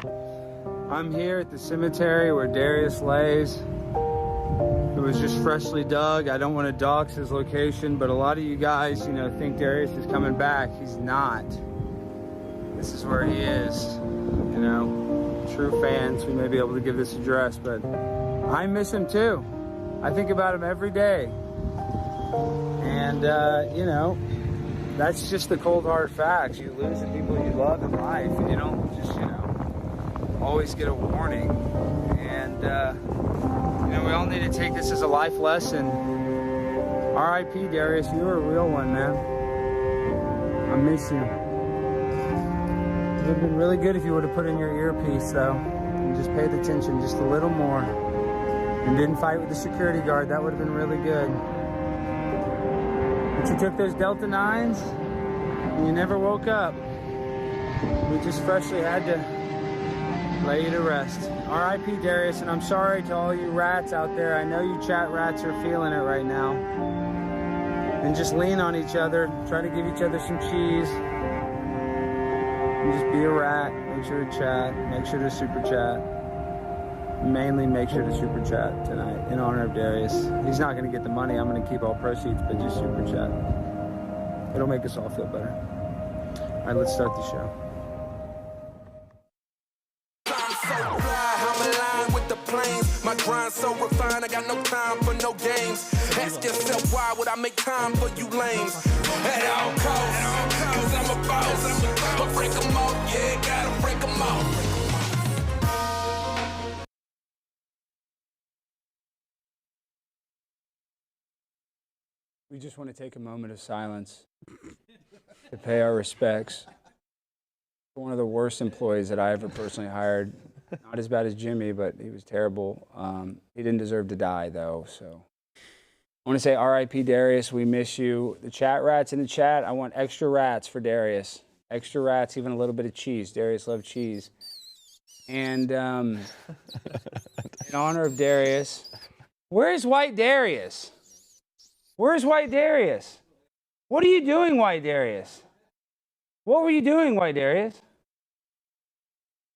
I'm here at the cemetery where Darius lays. It was just freshly dug. I don't want to dox his location, but a lot of you guys, think Darius is coming back. He's not. This is where he is. True fans, we may be able to give this address, but I miss him too. I think about him every day. And, that's just the cold hard facts. You lose the people you love in life, and you don't just, always get a warning. And, we all need to take this as a life lesson. R.I.P. Darius, you were a real one, man. I miss you. It would have been really good if you would have put in your earpiece, though, and just paid attention just a little more, and didn't fight with the security guard. That would have been really good. But you took those Delta 9s, and you never woke up. We just freshly had to lay you to rest. R.I.P. Darius, and I'm sorry to all you rats out there. I know you chat rats are feeling it right now. And just lean on each other, try to give each other some cheese. And just be a rat, make sure to chat, make sure to super chat. Mainly make sure to super chat tonight in honor of Darius. He's not going to get the money, I'm going to keep all proceeds, but just super chat. It'll make us all feel better. All right, let's start the show. My grind so refined, I got no time for no games. Ask yourself why would I make time for you lames? At all costs, cause I'm a boss. But break them off, yeah, gotta break them off. We just want to take a moment of silence to pay our respects to one of the worst employees that I ever personally hired. Not as bad as Jimmy, but he was terrible. He didn't deserve to die, though. So I want to say R.I.P. Darius. We miss you. The chat rats in the chat, I want extra rats for Darius. Extra rats, even a little bit of cheese. Darius loved cheese. And in honor of Darius, where's White Darius? Where's White Darius? What are you doing, White Darius? What were you doing, White Darius?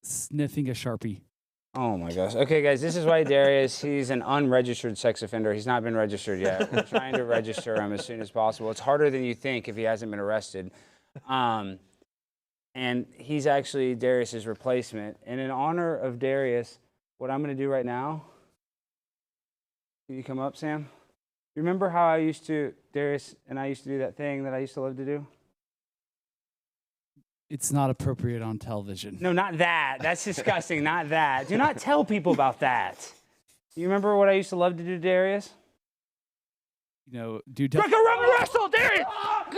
Sniffing a Sharpie. Oh my gosh. Okay, guys, this is White Darius. He's an unregistered sex offender. He's not been registered yet. We're trying to register him as soon as possible. It's harder than you think if he hasn't been arrested. And he's actually Darius's replacement. And in honor of Darius, what I'm going to do right now, can you come up, Sam? You remember how Darius and I used to do that thing that I used to love to do? It's not appropriate on television. No, not that. That's disgusting. Not that. Do not tell people about that. You remember what I used to love to do, Darius? Do rubber wrestle, Darius! I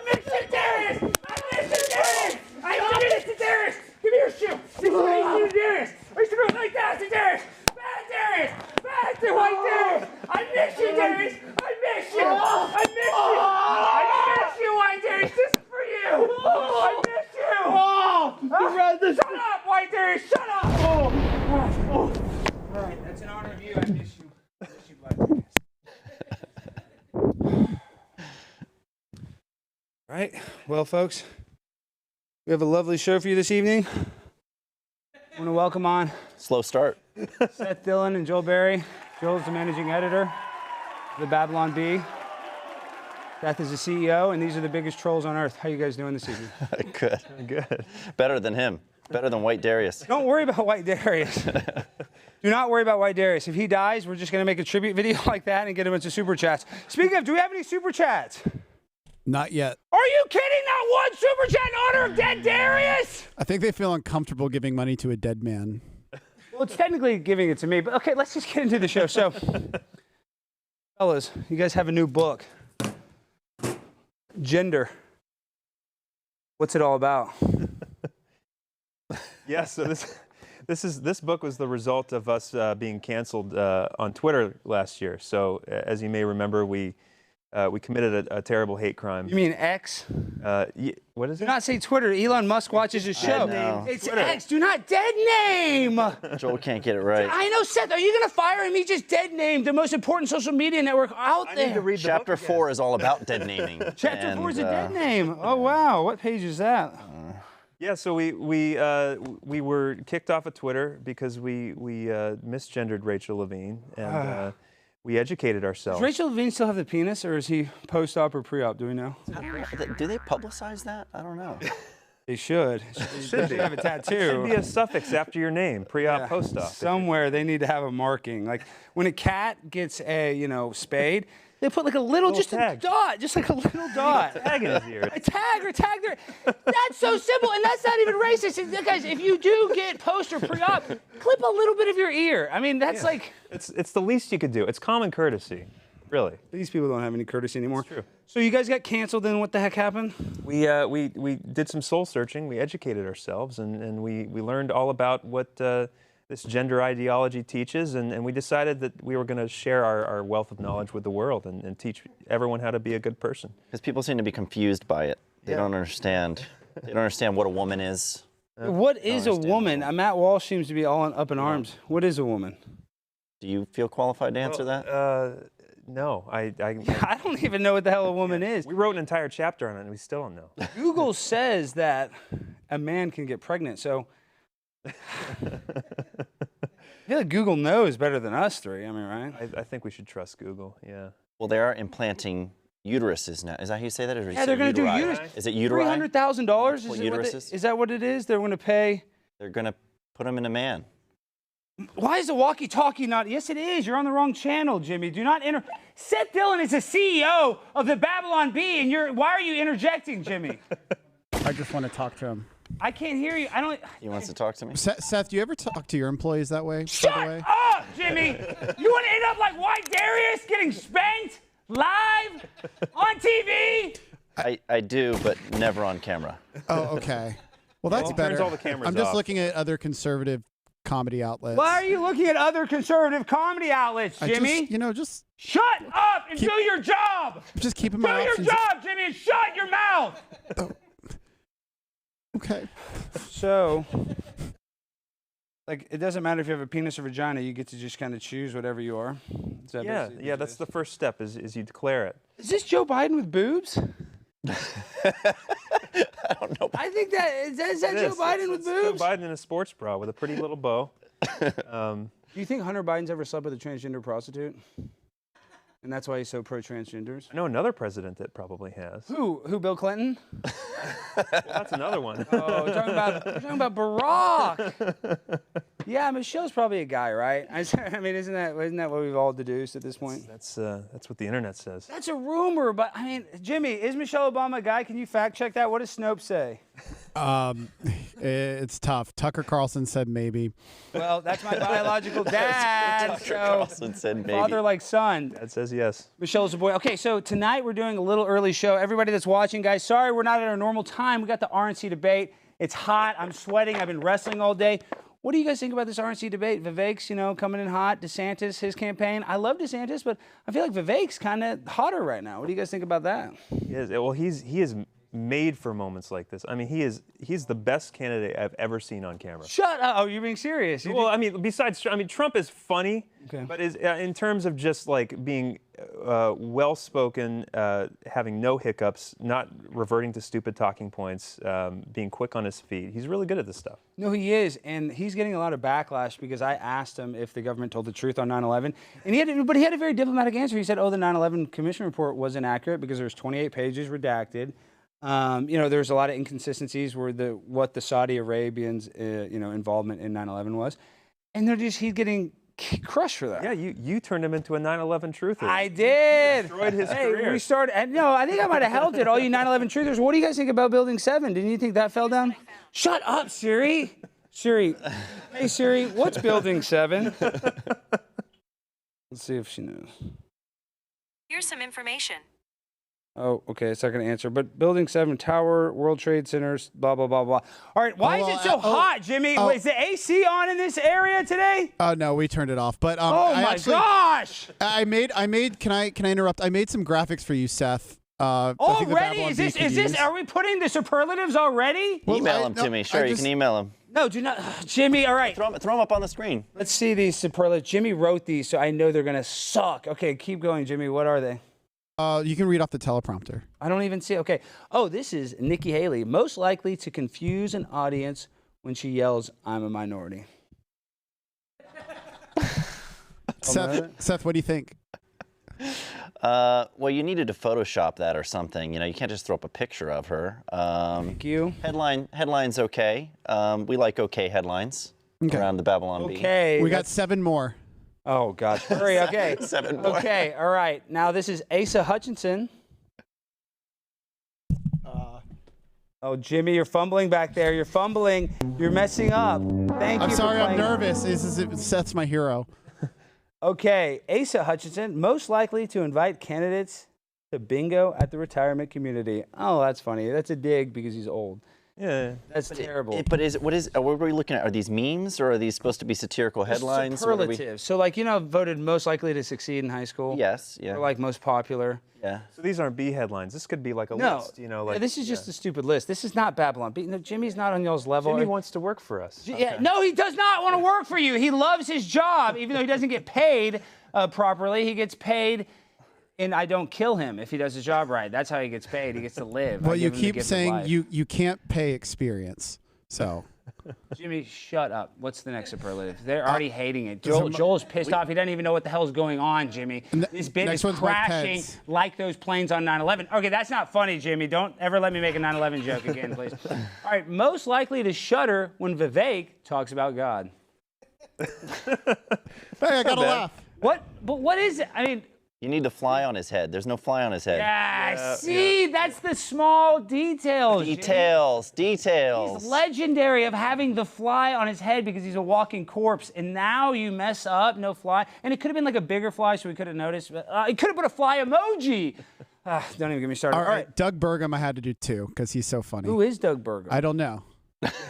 miss you, Darius! I miss you, Darius! I did it to Darius! Give me your shoe! This is what I used to do to Darius! I used to do it like that to Darius! Back, Darius! Back to White Darius! I miss you, Darius! I miss you! I miss you! I miss you, White Darius! This is for you! I miss you! Shut up, White Darius! Shut up! All right, that's in honor of you. I miss you. I miss you, White Darius. All right, well, folks, we have a lovely show for you this evening. I want to welcome on slow start. Seth Dillon and Joel Berry. Joel's the managing editor of the Babylon Bee. Seth is the CEO, and these are the biggest trolls on earth. How you guys doing this evening? Good. Better than him. Better than White Darius. Don't worry about White Darius. Do not worry about White Darius. If he dies, we're just going to make a tribute video like that and get a bunch of super chats. Speaking of, do we have any super chats? Not yet. Are you kidding? Not one super chat in honor of dead Darius? I think they feel uncomfortable giving money to a dead man. Well, it's technically giving it to me, but okay, let's just get into the show. So, fellas, you guys have a new book. Gender. What's it all about? Yeah, so this book was the result of us being canceled on Twitter last year. So as you may remember, we committed a terrible hate crime. You mean X? What is it? Do not say Twitter. Elon Musk watches his show. It's Twitter. X. Do not dead name. Joel can't get it right. I know, Seth. Are you going to fire him? He just dead named the most important social media network out there. I need to read the Chapter book 4 is all about dead naming. Chapter 4 is a dead name. Oh, wow. What page is that? Yeah, so we were kicked off of Twitter because we misgendered Rachel Levine, and we educated Does Ourselves. Rachel Levine still have the penis, or is he post-op or pre-op? Do we know? Do they publicize that? I don't know. They should. They should have a tattoo. It should be a suffix after your name, pre-op, post-op. Somewhere they need to have a marking. Like when a cat gets a spayed, they put like a little tag. a dot, just like a little dot. Tag in his ear. A tag there. That's so simple, and that's not even racist. Guys, if you do get post or pre-op, clip a little bit of your ear. I mean, that's like. It's the least you could do. It's common courtesy, really. These people don't have any courtesy anymore. It's true. So you guys got canceled, then what the heck happened? We did some soul searching. We educated ourselves, and we learned all about what this gender ideology teaches, and we decided that we were going to share our wealth of knowledge with the world and teach everyone how to be a good person. Because people seem to be confused by it. They don't understand. They don't understand what a woman is. What is a woman? Matt Walsh seems to be all up in arms. What is a woman? Do you feel qualified to answer that? No, I I don't even know what the hell a woman is. we wrote an entire chapter on it, and we still don't know. Google says that a man can get pregnant, so I feel like Google knows better than us three. I mean, right? I think we should trust Google. Yeah. Well, they are implanting uteruses now. Is that how you say that? Or Yeah, they're going to do uteri? uterus. Is it uteri? $300,000. Uteruses? Is that what it is? They're going to pay. They're going to put them in a man. Why is the walkie-talkie not? Yes, it is. You're on the wrong channel, Jimmy. Do not enter. Seth Dillon is the CEO of the Babylon Bee, and why are you interjecting, Jimmy? I just want to talk to him. I can't hear you. I don't. He wants to talk to me? Seth, do you ever talk to your employees that way? Shut by the way? up, Jimmy. You want to end up like White Darius getting spanked live on TV? I do, but never on camera. Oh, okay. Well, that's Well, better. turns all the cameras I'm just off. looking at other conservative comedy outlets. Why are you looking at other conservative comedy outlets, I Jimmy? just Shut up and do your job. just keeping Do my your options. job, Jimmy, and shut your mouth. Okay. So, like, it doesn't matter if you have a penis or vagina. You get to just kind of choose whatever you are. Is that Yeah, basically yeah. what it That's is? the first step. Is you declare it. Is this Joe Biden with boobs? I don't know. I think that is that It Joe is. Biden with It's Joe boobs. Biden in a sports bra with a pretty little bow. Do you think Hunter Biden's ever slept with a transgender prostitute? And that's why he's so pro-transgenders? I know another president that probably has. Who? Bill Clinton? Well, that's another one. Oh, we're talking about Barack. Yeah, Michelle's probably a guy, right? I mean, isn't that what we've all deduced at this point? That's what the internet says. That's a rumor, but I mean, Jimmy, is Michelle Obama a guy? Can you fact check that? What does Snopes say? It's tough. Tucker Carlson said maybe. Well, that's my biological dad. Tucker Carlson said maybe. Father like son. That says yes. Michelle's a boy. Okay, so tonight we're doing a little early show. Everybody that's watching, guys, sorry we're not at our normal time. We got the RNC debate. It's hot. I'm sweating. I've been wrestling all day. What do you guys think about this RNC debate? Vivek's, coming in hot. DeSantis, his campaign. I love DeSantis, but I feel like Vivek's kind of hotter right now. What do you guys think about that? He is. Well, he is made for moments like this. I mean, he's the best candidate I've ever seen on camera. Shut up. Oh, you're being serious. Well, I mean, Trump is funny, Okay. but in terms of just like being well-spoken, having no hiccups, not reverting to stupid talking points, being quick on his feet, he's really good at this stuff. No, he is, and he's getting a lot of backlash because I asked him if the government told the truth on 9/11, and he had a very diplomatic answer. He said, "Oh, the 9/11 Commission report was inaccurate because there's 28 pages redacted. There's a lot of inconsistencies where what the Saudi Arabians, involvement in 9/11 was, and he's getting crushed for that." Yeah, you turned him into a 9/11 truther. I did. Destroyed his Hey, career. we started. I think I might have helped it. All you 9/11 truthers. What do you guys think about Building 7? Didn't you think that fell down? Shut up, Siri. Siri. Hey, Siri. What's Building 7? Let's see if she knows. Here's some information. Oh, okay. It's not going to answer. But Building 7, Tower, World Trade Centers, blah, blah, blah, blah. All right. Why is it so hot, Jimmy? Is the AC on in this area today? Oh no, we turned it off. But Oh, my gosh. I made. Can I interrupt? I made some graphics for you, Seth. I think the Already? Babylon Is Bee this? could Is this? use. Are we putting the superlatives already? Well, Email them to me. Sure, you can email them. No, do not. Jimmy, all right. Throw them up on the screen. Let's see these superlatives. Jimmy wrote these, so I know they're going to suck. Okay, keep going, Jimmy. What are they? You can read off the teleprompter. I don't even see. Okay. Oh, this is Nikki Haley. Most likely to confuse an audience when she yells, "I'm a minority." Seth, what do you think? Well, you needed to Photoshop that or something. You know, you can't just throw up a picture of her. Thank you. Headline's okay. We like okay headlines around the Babylon Bee. Okay. We got 7 more. Oh, gosh. Hurry. Okay. 7 more. Okay. All right. Now, this is Asa Hutchinson. Oh, Jimmy, you're fumbling back there. You're fumbling. You're messing up. Thank you. I'm sorry, for I'm playing. nervous. Seth's my hero. Okay, Asa Hutchinson, most likely to invite candidates to bingo at the retirement community. Oh, that's funny. That's a dig because he's old. Yeah. That's terrible. What are we looking at? Are these memes or are these supposed to be satirical headlines? Superlatives. So, like, you know, voted most likely to succeed in high school. Yes, yeah. Or like most popular. Yeah. So these aren't B headlines. This could be like a No, list, you know, like. yeah, this is just a stupid list. This is not Babylon. No, Jimmy's not on y'all's level. Jimmy wants to work for us. Yeah, no, he does not want to work for you. He loves his job, even though he doesn't get paid properly. He gets paid, and I don't kill him if he does his job right. That's how he gets paid. He gets to live. Well, I you give him the keep gift of saying life. you can't pay experience. So Jimmy, shut up. What's the next superlative? They're already hating it. Joel's pissed off. He doesn't even know what the hell's going on, Jimmy. This bit next is one's Mike crashing Pence. like those planes on 9/11. Okay, that's not funny, Jimmy. Don't ever let me make a 9/11 joke again, please. All right, most likely to shudder when Vivek talks about God. hey, I got to laugh. What? But what is it? I mean, You need the fly on his head. There's no fly on his head. see, that's the small details. Jimmy. Details. He's legendary of having the fly on his head because he's a walking corpse. And now you mess up, no fly. And it could have been like a bigger fly so we could have noticed. But, it could have put a fly emoji. Don't even get me started. All right, Doug Burgum I had to do too because he's so funny. Who is Doug Burgum? I don't know.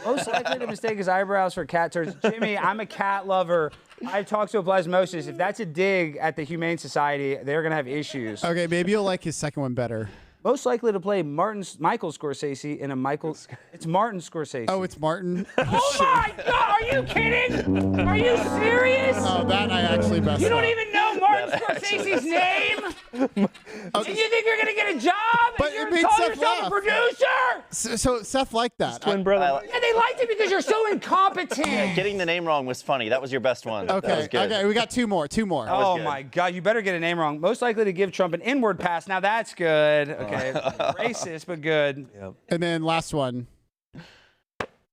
Most likely to mistake his eyebrows for cat turds. Jimmy, I'm a cat lover. I talk to a plasmosis. If that's a dig at the Humane Society, they're going to have issues. Okay, maybe you'll like his second one better. Most likely to play Michael Scorsese in a Michael. It's Martin Scorsese. Oh, it's Martin. Oh my God! Are you kidding? Are you serious? Oh, that I actually messed You up. don't even know Martin Scorsese's name? And you think you're gonna get a job? But and you're it made calling Seth yourself laugh. a producer? So Seth liked that. Twin brother. Yeah, they liked it because you're so incompetent. Getting the name wrong was funny. That was your best one. That Okay, was good. okay, we got 2 more. Oh good. my God! You better get a name wrong. Most likely to give Trump an inward pass. Now that's good. Okay, racist but good. And then last one.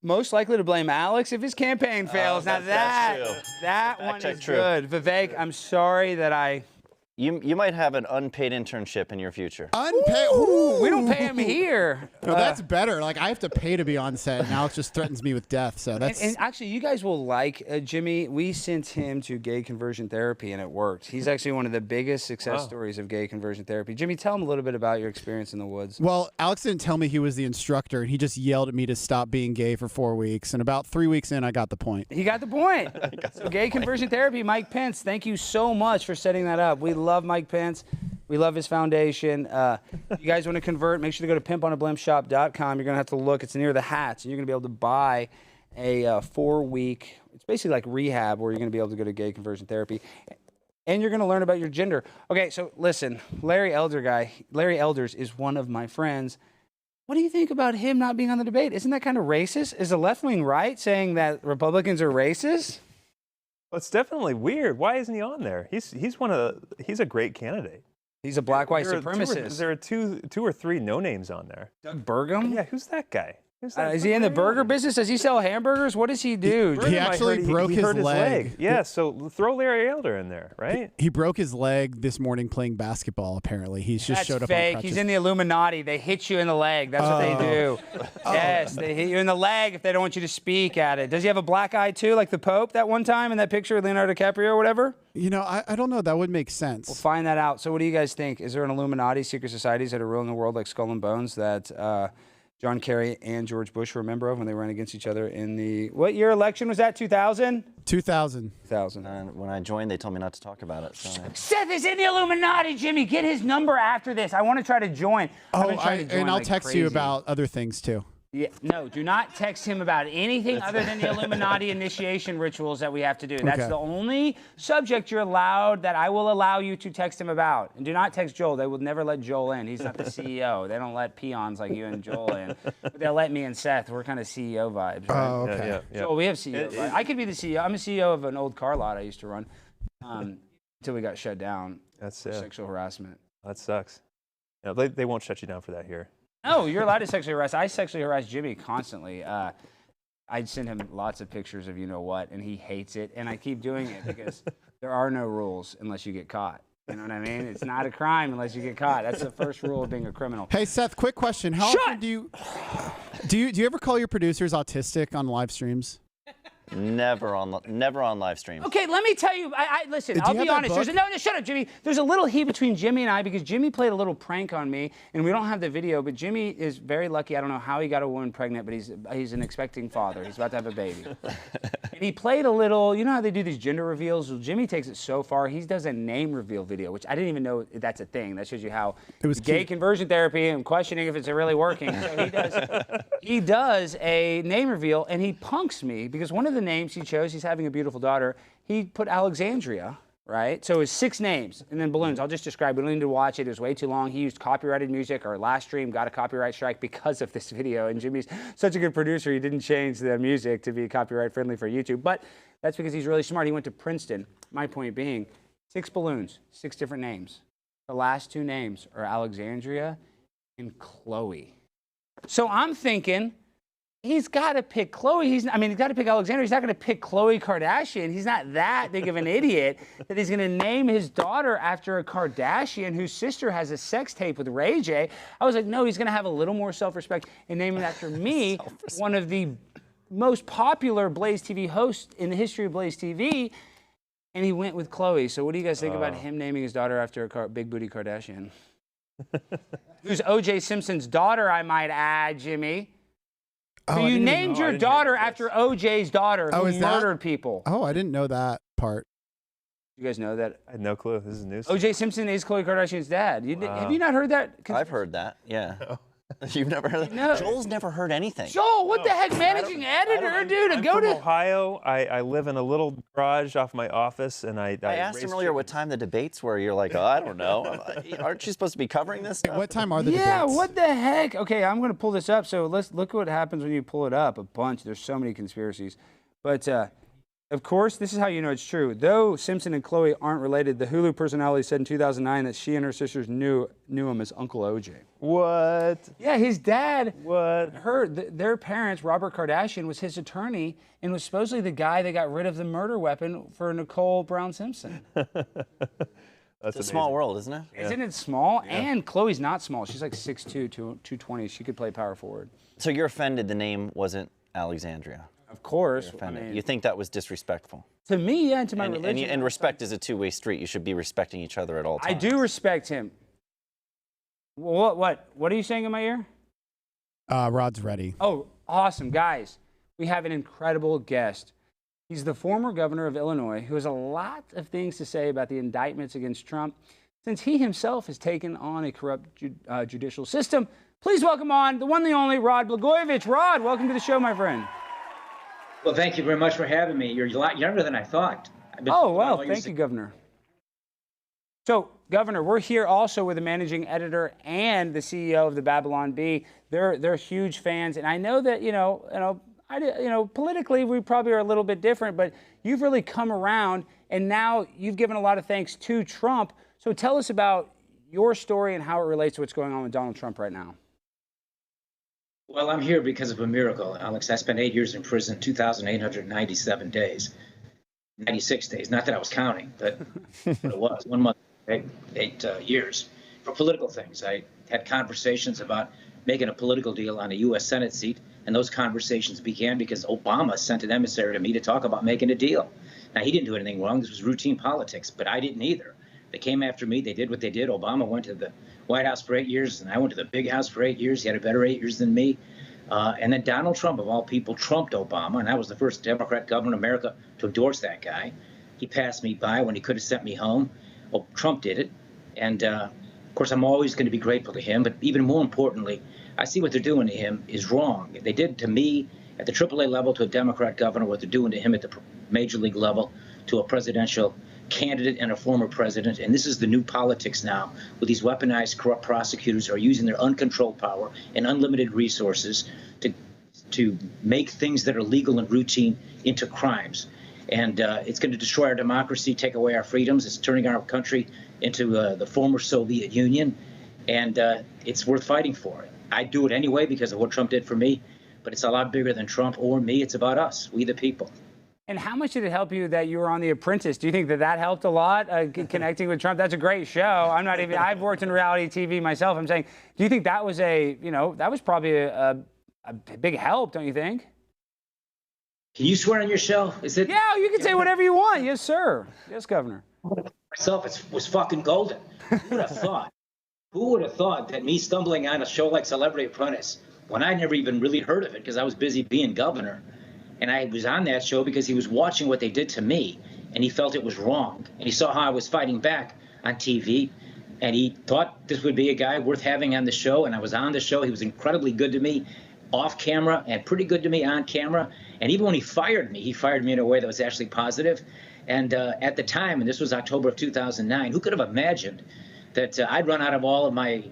Most likely to blame Alex if his campaign fails. Now that's true. that Fact one check is true. good. Vivek, I'm sorry that I. You might have an unpaid internship in your future. Unpaid. Ooh. We don't pay him here. No, that's better. Like I have to pay to be on set, and Alex just threatens me with death. So that's. And actually, you guys will like Jimmy. We sent him to gay conversion therapy, and it worked. He's actually one of the biggest success stories of gay conversion therapy. Jimmy, tell him a little bit about your experience in the woods. Well, Alex didn't tell me he was the instructor, and he just yelled at me to stop being gay for 4 weeks. And about 3 weeks in, I got the point. He got the point. So gay conversion therapy, Mike Pence. Thank you so much for setting that up. We love Mike Pence. We love his foundation. You guys want to convert, make sure to go to pimponablimpshop.com. You're going to have to look. It's near the hats, and you're going to be able to buy a 4-week, it's basically like rehab where you're going to be able to go to gay conversion therapy. And you're going to learn about your gender. Okay, so listen, Larry Elders is one of my friends. What do you think about him not being on the debate? Isn't that kind of racist? Is the left wing right saying that Republicans are racist? Well, it's definitely weird. Why isn't he on there? He's a great candidate. He's a black white There are supremacist. There are two or three no names on there. Doug Burgum? Yeah, who's that guy? Who's that? Is he in the burger business? Does he sell hamburgers? What does he do? He actually broke his hurt leg. Yeah, so throw Larry Elder in there, right? He broke his leg this morning playing basketball, apparently. He's just That's showed up fake. on He's crutches. in the Illuminati. They hit you in the leg. That's what they do. Yes, they hit you in the leg if they don't want you to speak at it. Does he have a black eye too, like the Pope that one time in that picture of Leonardo DiCaprio or whatever? You know, I don't know. That would make sense. We'll find that out. So what do you guys think? Is there an Illuminati, secret societies that are ruling the world like Skull and Bones that John Kerry and George Bush were a member of when they ran against each other in the, what year election was that, 2000? 2000. 2000. And when I joined, they told me not to talk about it. So Seth is in the Illuminati, Jimmy. Get his number after this. I want to try to join. I've been trying to join and I'll like text crazy. you about other things too. Yeah, no, do not text him about anything other than the Illuminati initiation rituals that we have to do. That's Okay. the only subject you're allowed, that I will allow you to text him about. And do not text Joel. They will never let Joel in. He's not the CEO. They don't let peons like you and Joel in. But they'll let me and Seth. We're kind of CEO vibes, right? Oh, okay. Yeah. So we have CEO vibes. I could be the CEO. I'm a CEO of an old car lot I used to run until we got shut down That's for sexual harassment. that sucks. No, they won't shut you down for that here. No, you're allowed to sexually harass. I sexually harass Jimmy constantly. I'd send him lots of pictures of you know what, and he hates it. And I keep doing it because there are no rules unless you get caught. You know what I mean? It's not a crime unless you get caught. That's the first rule of being a criminal. Hey Seth, quick question. How Shut! often do you ever call your producers autistic on live streams? Never on live streams. Okay, let me tell you. Listen. Do you I'll have be that honest. book? No, shut up, Jimmy. There's a little heat between Jimmy and I because Jimmy played a little prank on me, and we don't have the video. But Jimmy is very lucky. I don't know how he got a woman pregnant, but he's an expecting father. He's about to have a baby. And he played a little. You know how they do these gender reveals? Well, Jimmy takes it so far. He does a name reveal video, which I didn't even know that's a thing. That shows you how It was gay cute. conversion therapy. I'm questioning if it's really working. So he does a name reveal, and he punks me because one of the names he chose, he's having a beautiful daughter, he put Alexandria, right? So it's 6 names and then balloons. I'll just describe. We don't need to watch it. It was way too long. He used copyrighted music. Our last stream got a copyright strike because of this video. And Jimmy's such a good producer, he didn't change the music to be copyright friendly for YouTube. But that's because he's really smart. He went to Princeton. My point being, 6 balloons, 6 different names. The last 2 names are Alexandria and Chloe. So I'm thinking, he's got to pick Chloe. He's got to pick Alexandria. He's not going to pick Khloe Kardashian. He's not that big of an idiot that he's going to name his daughter after a Kardashian whose sister has a sex tape with Ray J. I was like, no, he's going to have a little more self-respect and name it after me, one of the most popular Blaze TV hosts in the history of Blaze TV. And he went with Chloe. So what do you guys think about him naming his daughter after a big booty Kardashian? Who's O.J. Simpson's daughter, I might add, Jimmy. Oh, So I you didn't even named know. your daughter after O.J.'s daughter Oh, who is that- murdered people. Oh, I didn't know that part. You guys know that I had no clue. This is news. O.J. Simpson is Khloe Kardashian's dad. Wow. Have you not heard that? I've heard that. Yeah. You've never heard that? No. Joel's never heard anything. Joel, what the heck, managing editor, dude? I'm Go from to. Ohio. I live in a little garage off my office, and I I asked him raise earlier what chickens. time the debates were. You're like, oh, I don't know. Aren't you supposed to be covering this stuff? What time are the Yeah, debates? what the heck? Okay, I'm going to pull this up. So let's look what happens when you pull it up. A bunch. There's so many conspiracies. But of course, this is how you know it's true. Though Simpson and Chloe aren't related, the Hulu personality said in 2009 that she and her sisters knew him as Uncle OJ. What? Yeah, his dad, What? their parents, Robert Kardashian, was his attorney and was supposedly the guy that got rid of the murder weapon for Nicole Brown Simpson. That's It's a small world, isn't it? Isn't it small? And Chloe's not small. She's like 6'2", 220. She could play power forward. So you're offended the name wasn't Alexandria. Of course. I Offended. mean, You think that was disrespectful. to me, yeah, and to my And religion. and respect is a two-way street. You should be respecting each other at all I times. do respect him. What are you saying in my ear? Rod's ready. Oh, awesome. Guys, we have an incredible guest. He's the former governor of Illinois who has a lot of things to say about the indictments against Trump since he himself has taken on a corrupt judicial system. Please welcome on the one, the only, Rod Blagojevich. Rod, welcome to the show, my friend. Well, thank you very much for having me. You're a lot younger than I thought. Oh, well, thank you, Governor. So, Governor, we're here also with the managing editor and the CEO of the Babylon Bee. They're huge fans, and I know that politically we probably are a little bit different, but you've really come around, and now you've given a lot of thanks to Trump. So, tell us about your story and how it relates to what's going on with Donald Trump right now. Well, I'm here because of a miracle, Alex. I spent 8 years in prison, 2,897 days, 96 days. Not that I was counting, but it was 1 month, eight years for political things. I had conversations about making a political deal on a U.S. Senate seat, and those conversations began because Obama sent an emissary to me to talk about making a deal. Now, he didn't do anything wrong. This was routine politics, but I didn't either. They came after me. They did what they did. Obama went to the White House for 8 years, and I went to the big house for 8 years. He had a better 8 years than me. And then Donald Trump, of all people, trumped Obama, and I was the first Democrat governor in America to endorse that guy. He passed me by when he could have sent me home. Well, Trump did it. And, of course, I'm always going to be grateful to him. But even more importantly, I see what they're doing to him is wrong. They did to me at the AAA level to a Democrat governor, what they're doing to him at the major league level to a presidential candidate and a former president. And this is the new politics now with these weaponized corrupt prosecutors who are using their uncontrolled power and unlimited resources to make things that are legal and routine into crimes. And it's going to destroy our democracy, take away our freedoms. It's turning our country into the former Soviet Union. And it's worth fighting for. I'd do it anyway because of what Trump did for me. But it's a lot bigger than Trump or me. It's about us, we the people. And how much did it help you that you were on The Apprentice? Do you think that helped a lot, connecting with Trump? That's a great show. I've worked in reality TV myself. I'm saying, do you think that was that was probably a big help, don't you think? Can you swear on your show? Is it? Yeah, you can say whatever you want. Yes, sir. Yes, Governor. Myself, it was fucking golden. Who would have thought? Who would have thought that me stumbling on a show like Celebrity Apprentice, when I never even really heard of it because I was busy being governor, and I was on that show because he was watching what they did to me, and he felt it was wrong, and he saw how I was fighting back on TV, and he thought this would be a guy worth having on the show, and I was on the show. He was incredibly good to me off camera and pretty good to me on camera, and even when he fired me in a way that was actually positive. And at the time, and this was October of 2009, who could have imagined that I'd run out of all of my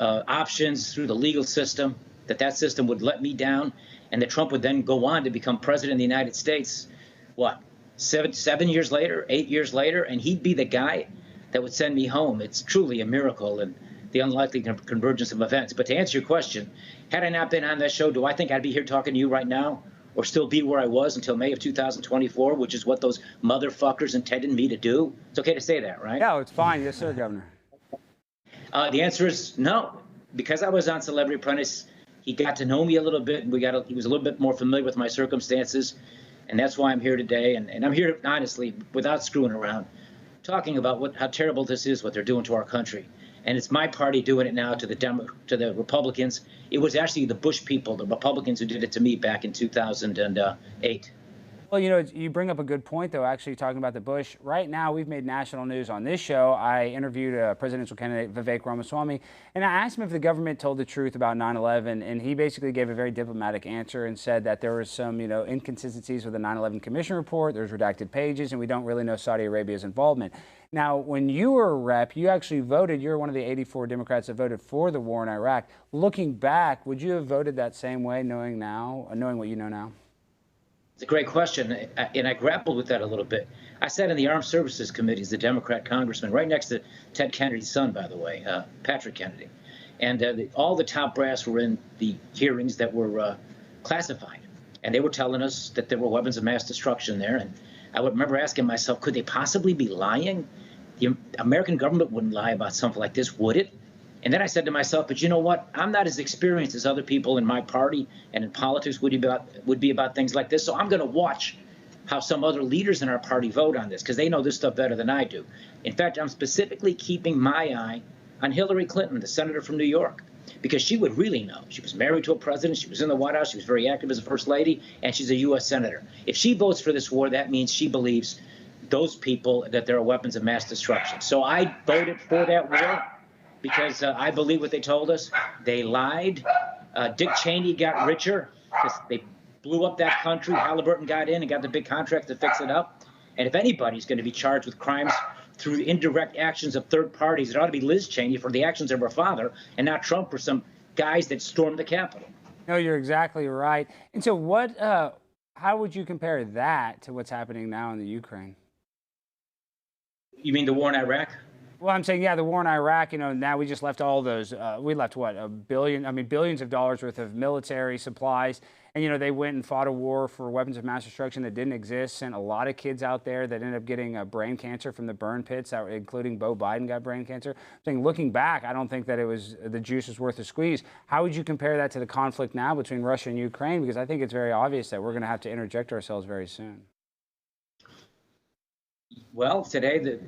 options through the legal system, that system would let me down, and that Trump would then go on to become president of the United States, what, 7 years later, 8 years later, and he'd be the guy that would send me home. It's truly a miracle and the unlikely convergence of events. But to answer your question, had I not been on that show, do I think I'd be here talking to you right now or still be where I was until May of 2024, which is what those motherfuckers intended me to do? It's okay to say that, right? Yeah, it's fine. Yes, sir, Governor. The answer is no. Because I was on Celebrity Apprentice, he got to know me a little bit, and he was a little bit more familiar with my circumstances, and that's why I'm here today. And I'm here, honestly, without screwing around, talking about how terrible this is, what they're doing to our country. And it's my party doing it now to the Republicans. It was actually the Bush people, the Republicans, who did it to me back in 2008. Well, you bring up a good point, though, actually talking about the Bush. Right now, we've made national news on this show. I interviewed a presidential candidate, Vivek Ramaswamy, and I asked him if the government told the truth about 9/11, and he basically gave a very diplomatic answer and said that there were some, inconsistencies with the 9/11 Commission report. There's redacted pages, and we don't really know Saudi Arabia's involvement. Now, when you were a rep, you actually voted. You're one of the 84 Democrats that voted for the war in Iraq. Looking back, would you have voted that same way, knowing what you know now? It's a great question, and I grappled with that a little bit. I sat in the Armed Services Committee as a Democrat congressman, right next to Ted Kennedy's son, by the way, Patrick Kennedy. And all the top brass were in the hearings that were classified, and they were telling us that there were weapons of mass destruction there. And I would remember asking myself, could they possibly be lying? The American government wouldn't lie about something like this, would it? And then I said to myself, but you know what? I'm not as experienced as other people in my party and in politics would be about things like this. So I'm going to watch how some other leaders in our party vote on this, because they know this stuff better than I do. In fact, I'm specifically keeping my eye on Hillary Clinton, the senator from New York, because she would really know. She was married to a president. She was in the White House. She was very active as a first lady, and she's a U.S. senator. If she votes for this war, that means she believes those people that there are weapons of mass destruction. So I voted for that war because I believe what they told us. They lied. Dick Cheney got richer because they blew up that country. Halliburton got in and got the big contract to fix it up. And if anybody's going to be charged with crimes through indirect actions of third parties, it ought to be Liz Cheney for the actions of her father and not Trump for some guys that stormed the Capitol. No, you're exactly right. And so how would you compare that to what's happening now in the Ukraine? You mean the war in Iraq? Well, I'm saying, the war in Iraq, now we just left all those, we left billions of dollars worth of military supplies. And, they went and fought a war for weapons of mass destruction that didn't exist, sent a lot of kids out there that ended up getting brain cancer from the burn pits, including Beau Biden got brain cancer. I'm saying, looking back, I don't think that the juice was worth the squeeze. How would you compare that to the conflict now between Russia and Ukraine? Because I think it's very obvious that we're going to have to interject ourselves very soon. Well, today,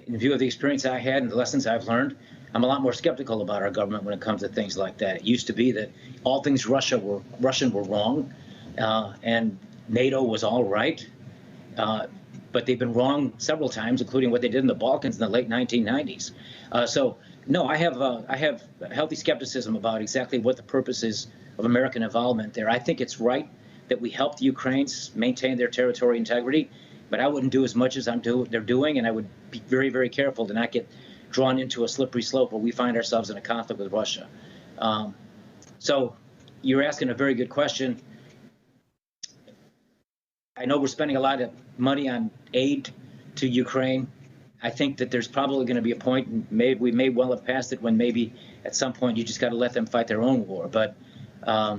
in view of the experience I had and the lessons I've learned, I'm a lot more skeptical about our government when it comes to things like that. It used to be that all things Russian were wrong, and NATO was all right, but they've been wrong several times, including what they did in the Balkans in the late 1990s. So No, I have a healthy skepticism about exactly what the purpose is of American involvement there. I think it's right that we help the Ukrainians maintain their territorial integrity, but I wouldn't do as much as they're doing, and I would be very, very careful to not get drawn into a slippery slope where we find ourselves in a conflict with Russia. So you're asking a very good question. I know we're spending a lot of money on aid to Ukraine. I think that there's probably going to be a point, and maybe we may well have passed it, when maybe at some point you just got to let them fight their own war. But I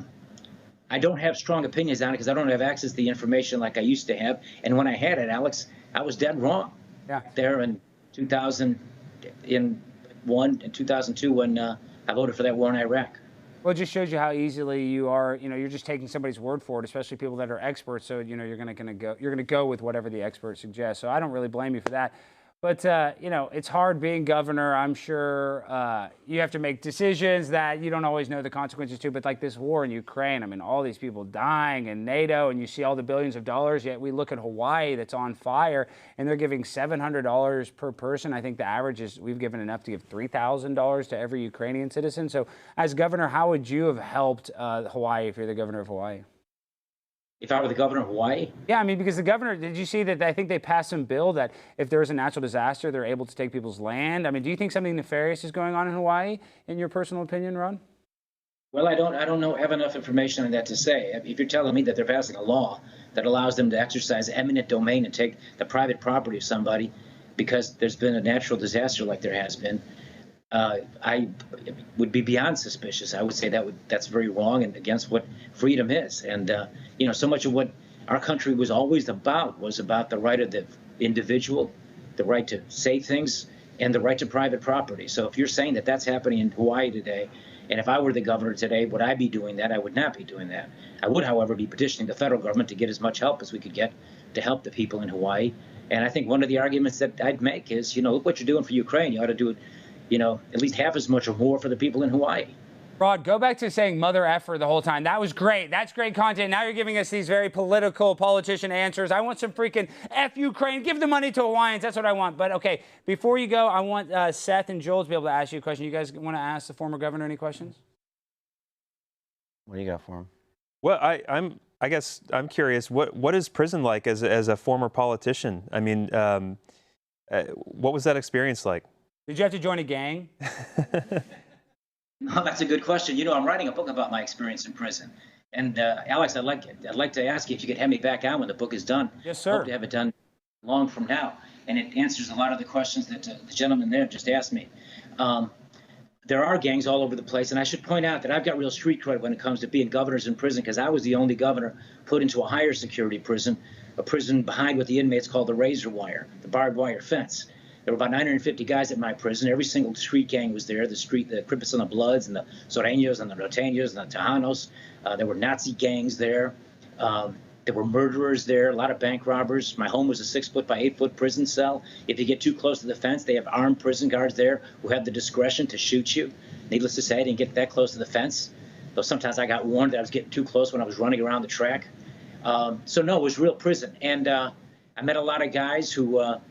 don't have strong opinions on it because I don't have access to the information like I used to have. And when I had it, Alex, I was dead wrong. Yeah. There in 2001 and 2002 when I voted for that war in Iraq. Well, it just shows you how easily you are. You're just taking somebody's word for it, especially people that are experts. So you're going to go with whatever the expert suggests. So I don't really blame you for that. But, it's hard being governor. I'm sure you have to make decisions that you don't always know the consequences to. But like this war in Ukraine, I mean, all these people dying in NATO, and you see all the billions of dollars. Yet we look at Hawaii that's on fire, and they're giving $700 per person. I think the average is we've given enough to give $3,000 to every Ukrainian citizen. So as governor, how would you have helped Hawaii if you're the governor of Hawaii? If I were the governor of Hawaii? Yeah, I mean, because the governor, did you see that I think they passed some bill that if there is a natural disaster, they're able to take people's land? I mean, do you think something nefarious is going on in Hawaii, in your personal opinion, Ron? Well, I don't have enough information on that to say. If you're telling me that they're passing a law that allows them to exercise eminent domain and take the private property of somebody because there's been a natural disaster like there has been, I would be beyond suspicious. I would say that's very wrong and against what freedom is. And, so much of what our country was always about was about the right of the individual, the right to say things, and the right to private property. So if you're saying that that's happening in Hawaii today, and if I were the governor today, would I be doing that? I would not be doing that. I would, however, be petitioning the federal government to get as much help as we could get to help the people in Hawaii. And I think one of the arguments that I'd make is, look what you're doing for Ukraine. You ought to do it, at least half as much or more for the people in Hawaii. Rod, go back to saying mother effer the whole time. That was great. That's great content. Now you're giving us these very politician answers. I want some freaking F Ukraine. Give the money to Hawaiians. That's what I want. But, okay, before you go, I want Seth and Joel to be able to ask you a question. You guys want to ask the former governor any questions? What do you got for him? Well, I guess I'm curious. What is prison like as a former politician? I mean, what was that experience like? Did you have to join a gang? Oh, that's a good question. I'm writing a book about my experience in prison. And Alex, I'd like to ask you if you could have me back on when the book is done. Yes, sir. Hope to have it done long from now. And it answers a lot of the questions that the gentleman there just asked me. There are gangs all over the place, and I should point out that I've got real street cred when it comes to being governors in prison, because I was the only governor put into a higher security prison, a prison behind what the inmates call the razor wire, the barbed wire fence. There were about 950 guys at my prison. Every single street gang was there, the Crippets and the Bloods and the Soreños and the Norteños and the Tejanos. There were Nazi gangs there. There were murderers there, a lot of bank robbers. My home was a 6-foot by 8-foot prison cell. If you get too close to the fence, they have armed prison guards there who have the discretion to shoot you. Needless to say, I didn't get that close to the fence, though sometimes I got warned that I was getting too close when I was running around the track. So no, it was real prison. And I met a lot of guys who are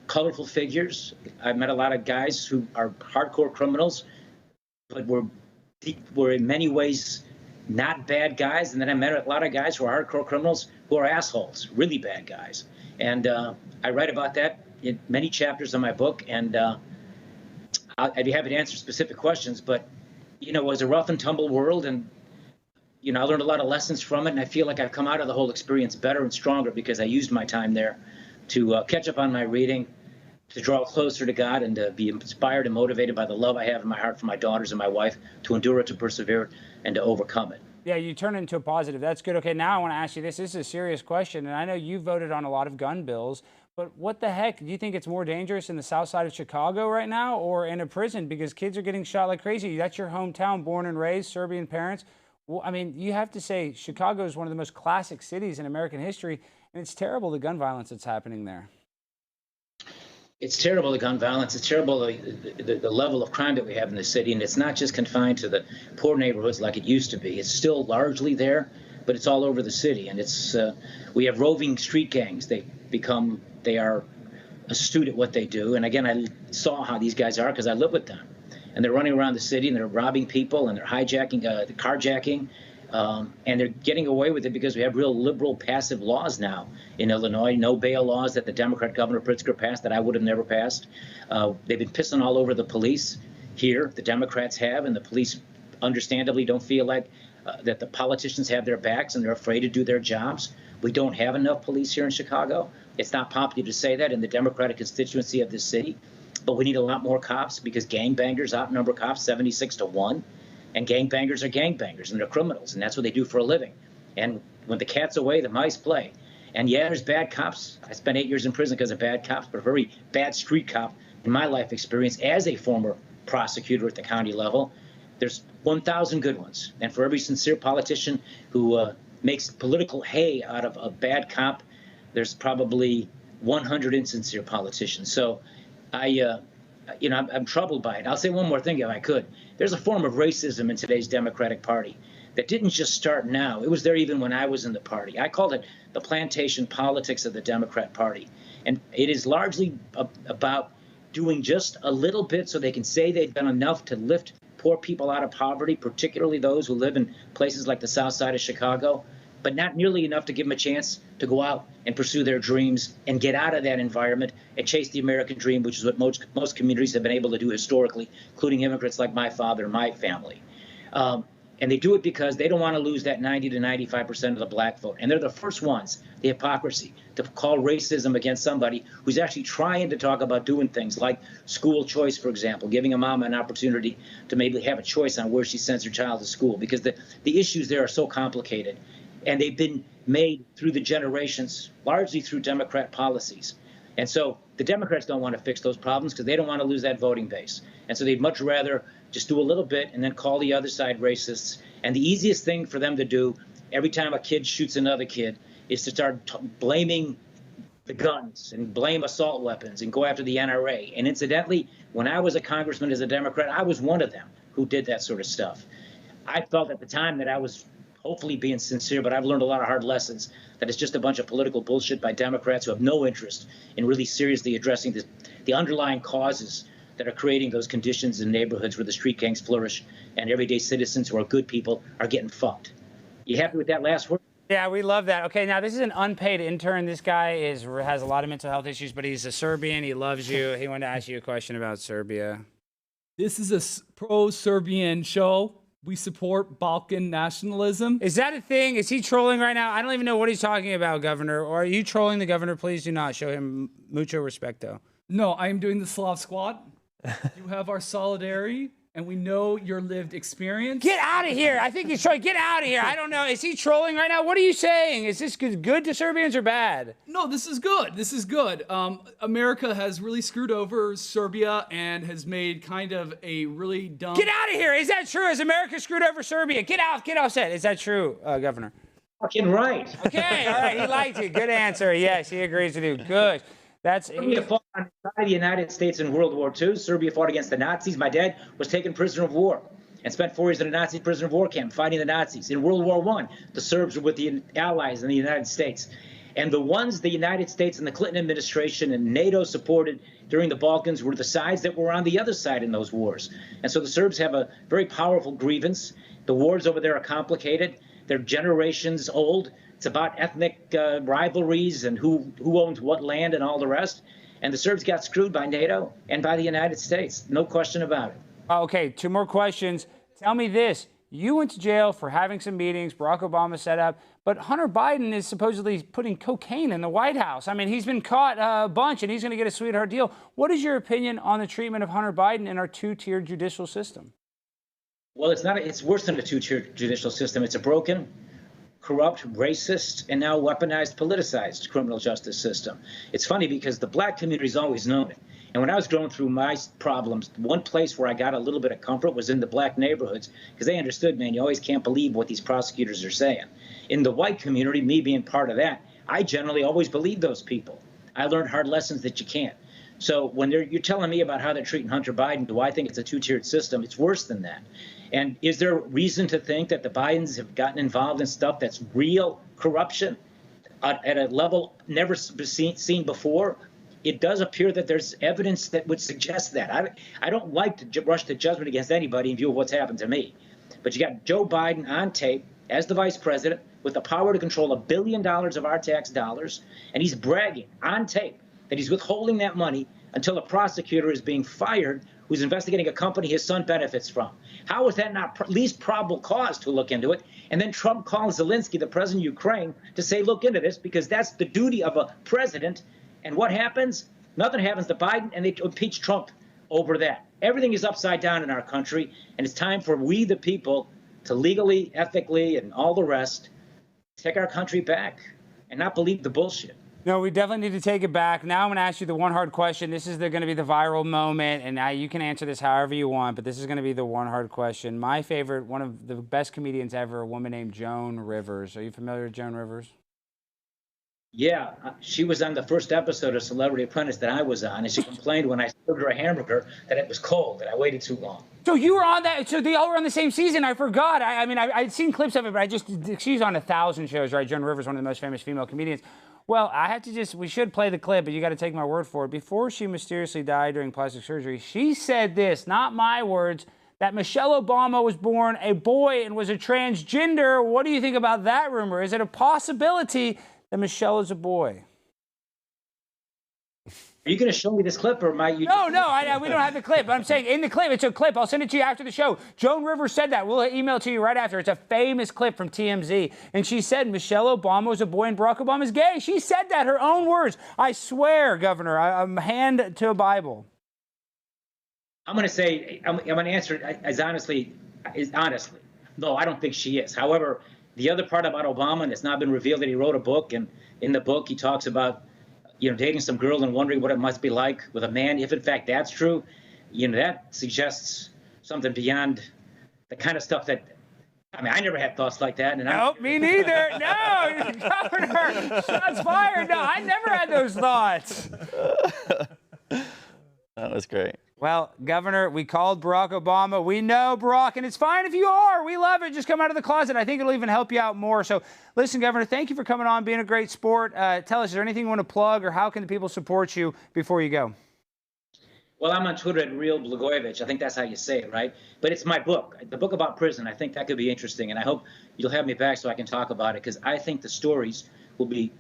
colorful figures. I met a lot of guys who are hardcore criminals, but were in many ways not bad guys. And then I met a lot of guys who are hardcore criminals who are assholes, really bad guys. And I write about that in many chapters of my book. And I'd be happy to answer specific questions. But, it was a rough and tumble world. And, I learned a lot of lessons from it. And I feel like I've come out of the whole experience better and stronger because I used my time there to catch up on my reading, to draw closer to God, and to be inspired and motivated by the love I have in my heart for my daughters and my wife, to endure it, to persevere, and to overcome it. Yeah, you turn it into a positive. That's good. Okay, now I want to ask you this. This is a serious question, and I know you voted on a lot of gun bills, but what the heck? Do you think it's more dangerous in the south side of Chicago right now or in a prison? Because kids are getting shot like crazy. That's your hometown, born and raised, Serbian parents. Well, I mean, you have to say Chicago is one of the most classic cities in American history, and it's terrible, the gun violence that's happening there. It's terrible, the gun violence. It's terrible, the level of crime that we have in the city. And it's not just confined to the poor neighborhoods like it used to be. It's still largely there, but it's all over the city. And we have roving street gangs. They are astute at what they do. And again, I saw how these guys are because I live with them. And they're running around the city and they're robbing people and they're hijacking, the carjacking. And they're getting away with it because we have real liberal passive laws now in Illinois, no bail laws that the Democrat Governor Pritzker passed that I would have never passed. They've been pissing all over the police here, the Democrats have, and the police understandably don't feel like that the politicians have their backs and they're afraid to do their jobs. We don't have enough police here in Chicago. It's not popular to say that in the Democratic constituency of this city, but we need a lot more cops because gangbangers outnumber cops 76-1. And gangbangers are gangbangers, and they're criminals, and that's what they do for a living. And when the cat's away, the mice play. And yeah, there's bad cops. I spent 8 years in prison because of bad cops, but a very bad street cop in my life experience as a former prosecutor at the county level. There's 1,000 good ones. And for every sincere politician who makes political hay out of a bad cop, there's probably 100 insincere politicians. So I'm troubled by it. I'll say one more thing if I could. There's a form of racism in today's Democratic Party that didn't just start now. It was there even when I was in the party. I called it the plantation politics of the Democrat Party. And it is largely about doing just a little bit so they can say they've done enough to lift poor people out of poverty, particularly those who live in places like the South Side of Chicago, but not nearly enough to give them a chance to go out and pursue their dreams and get out of that environment and chase the American dream, which is what most communities have been able to do historically, including immigrants like my father and my family. And they do it because they don't want to lose that 90 to 95% of the black vote. And they're the first ones, the hypocrisy, to call racism against somebody who's actually trying to talk about doing things like school choice, for example, giving a mom an opportunity to maybe have a choice on where she sends her child to school, because the issues there are so complicated. And they've been made through the generations, largely through Democrat policies. And so the Democrats don't want to fix those problems because they don't want to lose that voting base. And so they'd much rather just do a little bit and then call the other side racists. And the easiest thing for them to do every time a kid shoots another kid is to start blaming the guns and blame assault weapons and go after the NRA. And incidentally, when I was a congressman as a Democrat, I was one of them who did that sort of stuff. I felt at the time that I was hopefully being sincere, but I've learned a lot of hard lessons, that it's just a bunch of political bullshit by Democrats who have no interest in really seriously addressing the underlying causes that are creating those conditions in neighborhoods where the street gangs flourish and everyday citizens who are good people are getting fucked. You happy with that last word? Yeah, we love that. Okay, now this is an unpaid intern. This guy has a lot of mental health issues, but he's a Serbian. He loves you. He wanted to ask you a question about Serbia. This is a pro-Serbian show. We support Balkan nationalism. Is that a thing? Is he trolling right now? I don't even know what he's talking about, Governor. Or are you trolling the governor? Please do not show him mucho respecto. No, I am doing the Slav squat. You have our solidarity, and we know your lived experience. Get out of here. I think he's trying. Get out of here. I don't know. Is he trolling right now? What are you saying? Is this good to Serbians or bad? No, this is good. This is good. America has really screwed over Serbia and has made kind of a really dumb... Get out of here. Is that true? Has America screwed over Serbia? Get out. Get offset. Is that true, Governor? Fucking right. Okay. All right. He liked it. Good answer. Yes, he agrees with you. Good. Serbia fought on the side of the United States in World War II. Serbia fought against the Nazis. My dad was taken prisoner of war and spent 4 years in a Nazi prisoner of war camp fighting the Nazis. In World War I, the Serbs were with the Allies in the United States. And the ones the United States and the Clinton administration and NATO supported during the Balkans were the sides that were on the other side in those wars. And so the Serbs have a very powerful grievance. The wars over there are complicated. They're generations old. It's about ethnic rivalries and who owns what land and all the rest. And the Serbs got screwed by NATO and by the United States. No question about it. Okay, 2 more questions. Tell me this. You went to jail for having some meetings Barack Obama set up, but Hunter Biden is supposedly putting cocaine in the White House. I mean, he's been caught a bunch, and he's going to get a sweetheart deal. What is your opinion on the treatment of Hunter Biden in our 2-tiered judicial system? Well, it's worse than a 2-tiered judicial system. It's a broken, corrupt, racist, and now weaponized, politicized criminal justice system. It's funny because the black community's always known it. And when I was going through my problems, one place where I got a little bit of comfort was in the black neighborhoods, because they understood, man, you always can't believe what these prosecutors are saying. In the white community, me being part of that, I generally always believe those people. I learned hard lessons that you can't. So when you're telling me about how they're treating Hunter Biden, do I think it's a 2-tiered system? It's worse than that. And is there reason to think that the Bidens have gotten involved in stuff that's real corruption at a level never seen before? it does appear that there's evidence that would suggest that. I don't like to rush to judgment against anybody in view of what's happened to me. But you got Joe Biden on tape as the vice president with the power to control $1 billion of our tax dollars, and he's bragging on tape that he's withholding that money until a prosecutor is being fired who's investigating a company his son benefits from. How is that not least probable cause to look into it? And then Trump calls Zelensky, the president of Ukraine, to say, look into this, because that's the duty of a president. And what happens? Nothing happens to Biden, and they impeach Trump over that. Everything is upside down in our country, and it's time for we, the people, to legally, ethically, and all the rest, take our country back and not believe the bullshit. No, we definitely need to take it back. Now I'm going to ask you the one hard question. This is going to be the viral moment, and now you can answer this however you want, but this is going to be the one hard question. My favorite, one of the best comedians ever, a woman named Joan Rivers. Are you familiar with Joan Rivers? Yeah, she was on the first episode of Celebrity Apprentice that I was on, and she complained when I served her a hamburger that it was cold, that I waited too long. So you were on that, so they all were on the same season. I forgot. I mean, I'd seen clips of it, but she's on 1,000 shows, right? Joan Rivers, one of the most famous female comedians. Well, I have to we should play the clip, but you got to take my word for it. Before she mysteriously died during plastic surgery, she said this, not my words, that Michelle Obama was born a boy and was a transgender. What do you think about that rumor? Is it a possibility that Michelle is a boy? Are you going to show me this clip, or might you? No, we don't have the clip. I'm saying in the clip, it's a clip. I'll send it to you after the show. Joan Rivers said that. We'll email it to you right after. It's a famous clip from TMZ. And she said Michelle Obama was a boy and Barack Obama is gay. She said that, her own words. I swear, Governor, I'm hand to a Bible. I'm going to say, I'm going to answer it as honestly. No, I don't think she is. However, the other part about Obama, and it's not been revealed that he wrote a book, and in the book he talks about, dating some girl and wondering what it must be like with a man. If in fact that's true, that suggests something beyond the kind of stuff that, I never had thoughts like that. And nope, me neither. No, Governor, shots fired. No, I never had those thoughts. That was great. Well, Governor, we called Barack Obama. We know Barack, and it's fine if you are. We love it. Just come out of the closet. I think it'll even help you out more. So listen, Governor, thank you for coming on, being a great sport. Tell us, is there anything you want to plug, or how can the people support you before you go? Well, I'm on Twitter at Real Blagojevich. I think that's how you say it, right? But it's my book, the book about prison. I think that could be interesting, and I hope you'll have me back so I can talk about it, because I think the stories will be,